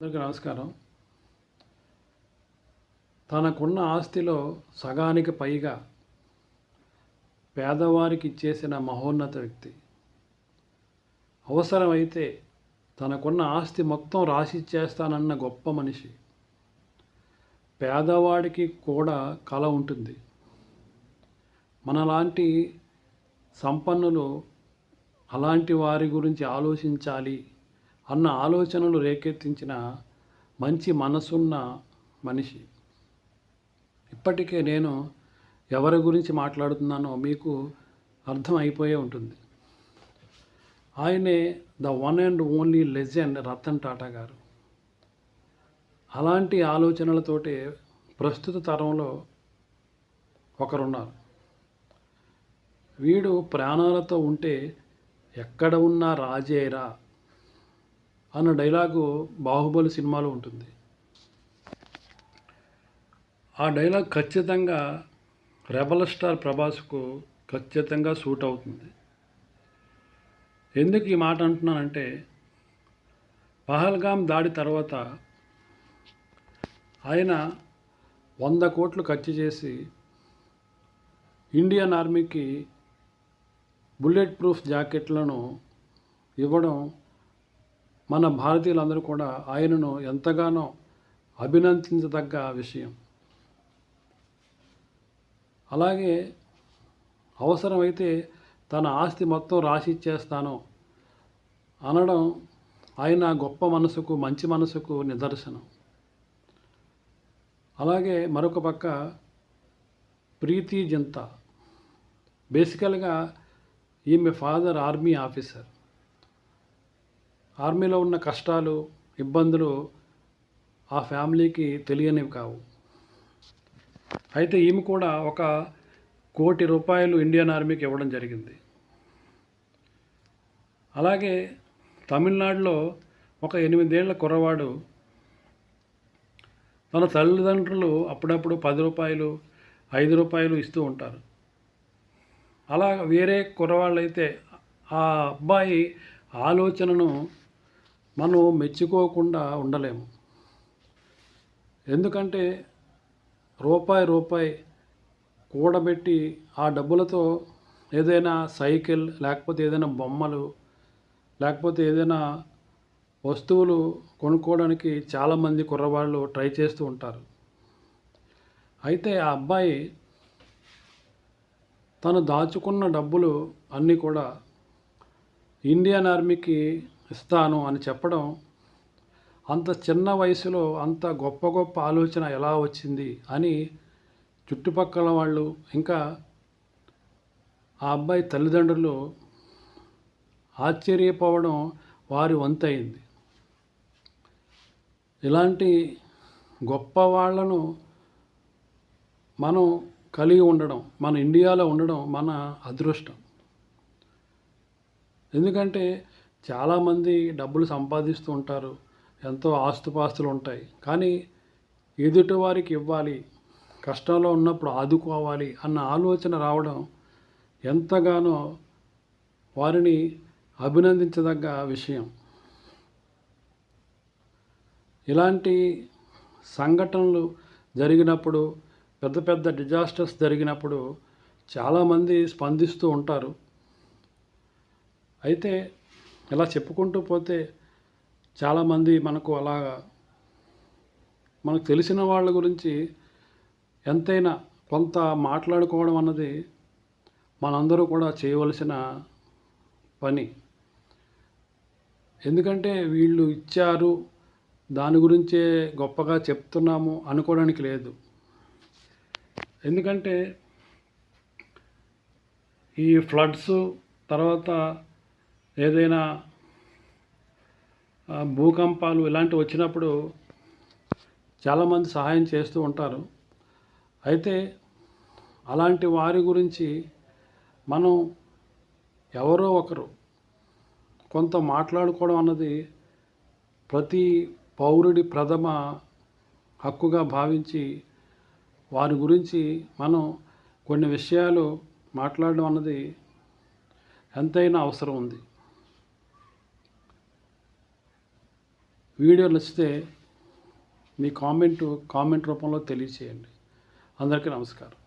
అందరికీ నమస్కారం. తనకున్న ఆస్తిలో సగానికి పైగా పేదవారికి ఇచ్చేసిన మహోన్నత వ్యక్తి. అవసరమైతే తనకున్న ఆస్తి మొత్తం రాసిచ్చేస్తానన్న గొప్ప మనిషి. పేదవాడికి కూడా కల ఉంటుంది. మనలాంటి సంపన్నులు అలాంటి వారి గురించి ఆలోచించాలి అన్న ఆలోచనలు రేకెత్తించిన మంచి మనసున్న మనిషి. ఇప్పటికే నేను ఎవరి గురించి మాట్లాడుతున్నానో మీకు అర్థం అయిపోయే ఉంటుంది. ఆయనే the one and only legend Ratan Tata గారు. అలాంటి ఆలోచనలతోటే ప్రస్తుత తరంలో ఒకరున్నారు. వీడు ప్రాణాలతో ఉంటే ఎక్కడ ఉన్నా రాజేరా అన్న డైలాగు బాహుబలి సినిమాలో ఉంటుంది. ఆ డైలాగ్ ఖచ్చితంగా రెబల్ స్టార్ ప్రభాస్కు ఖచ్చితంగా సూట్ అవుతుంది. ఎందుకు ఈ మాట అంటున్నానంటే, పహల్గామ్ దాడి తర్వాత ఆయన 100 కోట్లు ఖర్చు చేసి ఇండియన్ ఆర్మీకి బుల్లెట్ ప్రూఫ్ జాకెట్లను ఇవ్వడం మన భారతీయులందరూ కూడా ఆయనను ఎంతగానో అభినందించదగ్గ విషయం. అలాగే అవసరమైతే తన ఆస్తి మొత్తం రాసిచ్చేస్తాను అనడం ఆయన గొప్ప మనసుకు, మంచి మనసుకు నిదర్శనం. అలాగే మరొక పక్క ప్రీతి జింతా. బేసికల్గా ఈమె ఫాదర్ ఆర్మీ ఆఫీసర్. ఆర్మీలో ఉన్న కష్టాలు, ఇబ్బందులు ఆ ఫ్యామిలీకి తెలియనివి కావు. అయితే ఈమె కూడా ₹1 కోటి ఇండియన్ ఆర్మీకి ఇవ్వడం జరిగింది. అలాగే తమిళనాడులో ఒక 8 ఏళ్ల కుర్రవాడు తన తల్లిదండ్రులు అప్పుడప్పుడు ₹10, ₹5 ఇస్తూ ఉంటారు. అలా వేరే కుర్రవాళ్ళైతే ఆ అబ్బాయి ఆలోచనను మనం మెచ్చుకోకుండా ఉండలేము. ఎందుకంటే రూపాయి కూడబెట్టి ఆ డబ్బులతో ఏదైనా సైకిల్, లేకపోతే ఏదైనా బొమ్మలు, లేకపోతే ఏదైనా వస్తువులు కొనుక్కోవడానికి చాలామంది కుర్రవాళ్ళు ట్రై చేస్తూ ఉంటారు. అయితే ఆ అబ్బాయి తను దాచుకున్న డబ్బులు అన్నీ కూడా ఇండియన్ ఆర్మీకి ఇస్తాను అని చెప్పడం, అంత చిన్న వయసులో అంత గొప్ప ఆలోచన ఎలా వచ్చింది అని చుట్టుపక్కల వాళ్ళు, ఇంకా ఆ అబ్బాయి తల్లిదండ్రులు ఆశ్చర్యపోవడం వారి వంతయింది. ఇలాంటి గొప్ప వాళ్ళను మనం కలిగి ఉండడం, మన ఇండియాలో ఉండడం మన అదృష్టం. ఎందుకంటే చాలామంది డబ్బులు సంపాదిస్తూ ఉంటారు, ఎంతో ఆస్తుపాస్తులు ఉంటాయి. కానీ ఎదుటివారికి ఇవ్వాలి, కష్టంలో ఉన్నప్పుడు ఆదుకోవాలి అన్న ఆలోచన రావడం ఎంతగానో వారిని అభినందించదగ్గ విషయం. ఇలాంటి సంఘటనలు జరిగినప్పుడు, పెద్ద డిజాస్టర్స్ జరిగినప్పుడు చాలామంది స్పందిస్తూ ఉంటారు. అయితే ఇలా చెప్పుకుంటూ పోతే చాలామంది మనకు తెలిసిన వాళ్ళ గురించి ఎంతైనా కొంత మాట్లాడుకోవడం అన్నది మనందరూ కూడా చేయవలసిన పని. ఎందుకంటే వీళ్ళు ఇచ్చారు, దాని గురించే గొప్పగా చెప్తున్నాము అనుకోవడానికి లేదు. ఎందుకంటే ఈ ఫ్లడ్స్ తర్వాత ఏదైనా భూకంపాలు ఇలాంటివి వచ్చినప్పుడు చాలామంది సహాయం చేస్తూ ఉంటారు. అయితే అలాంటి వారి గురించి మనం ఎవరో ఒకరు కొంత మాట్లాడుకోవడం అన్నది ప్రతి పౌరుడి ప్రథమ హక్కుగా భావించి వారి గురించి మనం కొన్ని విషయాలు మాట్లాడడం అన్నది ఎంతైనా అవసరం ఉంది. వీడియో నచ్చితే మీ కామెంట్ రూపంలో తెలియచేయండి. అందరికీ నమస్కారం.